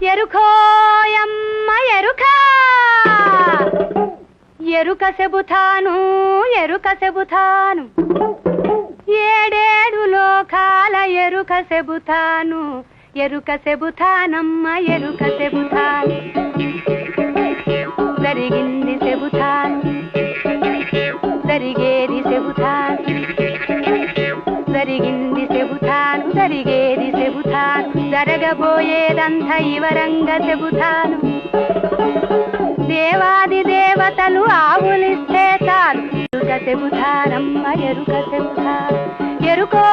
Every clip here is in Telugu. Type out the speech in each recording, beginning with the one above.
ఎరుకోయమ్మ ఎరుక ఎరుక చెబుతాను ఎరుక చెబుతాను ఏడేడు లోకాల ఎరుక చెబుతాను ఎరుక చెబుతానమ్మ ఎరుక చెబుతాను జరిగింది చెబుతాను జరిగేది చెబుతాను జరిగింది చెబుతాను జరిగేది చెబుతాను జరగబోయేదంతా వివరంగా చెబుతాను దేవాది దేవతలు ఆవులిస్తే చాలు ఎరుక చెబుతానమ్మ ఎరుక చెబుతాను ఎరుకో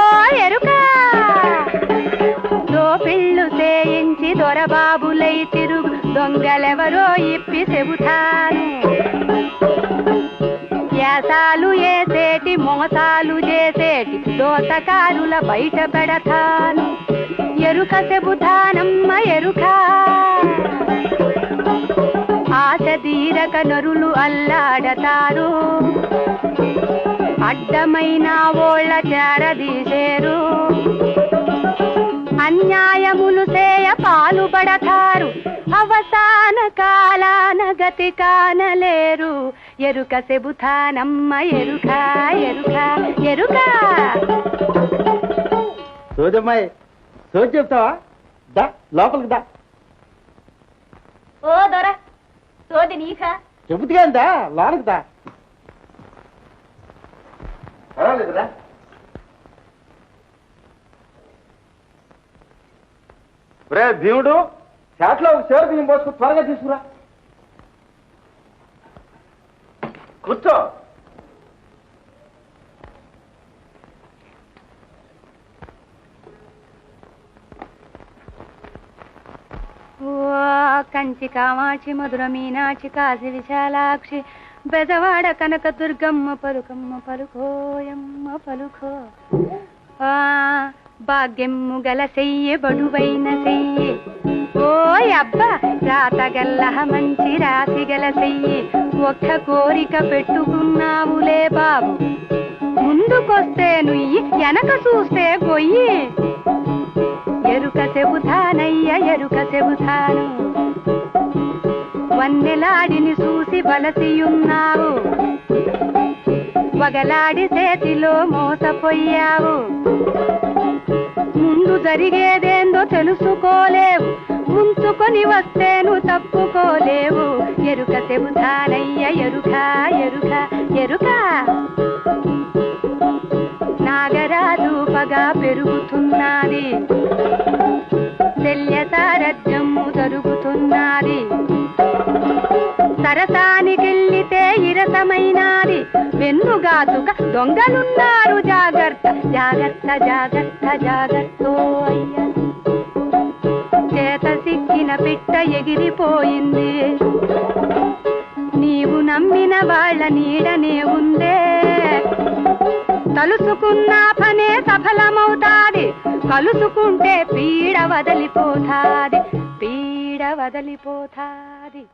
ఎరుక దోపిళ్ళు చేయించి దొరబాబులై తిరుగు దొంగలెవరో ఇప్పి చెబుతాను యాసాలు ఏసేటి మోసాలు చేసేటి దోతకారుల బయట పెడతాను ఎరుక చెబుతానమ్మ ఎరుక ఆశ తీరక నరులు అల్లాడతారు అడ్డమైన ఓళ్ళ చేరదీసేరు అన్యాయములు చేయ పాలుపడతారు అవసాన కాలాన గతి కానలేరు ఎరుక చెబుతానమ్మ ఎరుక ఎరుక ఎరుక సోదమ్మాయి సోది చెప్తావా దా లోపలికి దా ఓ దొర సోది నీకా చెబుతుగా దా లోనకి దా పర్వాలేదురా రే భీముడు చాట్లో ఒక చేరు బియ్యం పోసుకు త్వరగా తీసుకురా కూర్చో కంచి కామాక్షి మధుర మీనాక్షి కాశీ విశాలాక్షి బెజవాడ కనక దుర్గమ్మ పలుకమ్మ పలుకోయమ్మ పలుకో భాగ్యమ్ము గల చెయ్యి బడువైన చెయ్యి ఓయ్ అబ్బా రాతగల్ల మంచి రాసి గల చెయ్యి ఒక్క కోరిక పెట్టుకున్నావులే బాబు ముందుకొస్తే నుయ్యి వెనక చూస్తే గొయ్యి ఎరుక చెబుతానయ్య ఎరుక చెబుతాను వన్నెలాడిని చూసి బలసియున్నావు వగలాడి చేతిలో మోసపోయావు ముందు జరిగేదేందో తెలుసుకోలేవు ముంచుకొని వస్తేను తప్పుకోలేవు ఎరుక చెబుతానయ్య ఎరుక ఎరుక ఎరుక నాగరాజు పగా పెరుగుతున్నది శల్య సారథ్యము జరుగుతున్నది సరసానికెళ్ళితే ఇరసమైనది వెన్నుగాతుక దొంగలున్నారు జాగ్రత్త జాగ్రత్త జాగ్రత్త జాగ్రత్త అయ్య చేత సిక్కిన పిట్ట ఎగిరిపోయింది నీవు నమ్మిన వాళ్ళ నీడనే ఉందే తలుసుకున్న పనే సఫలమవుతాది కలుసుకుంటే పీడ వదలిపోతాది పీడ వదలిపోతాది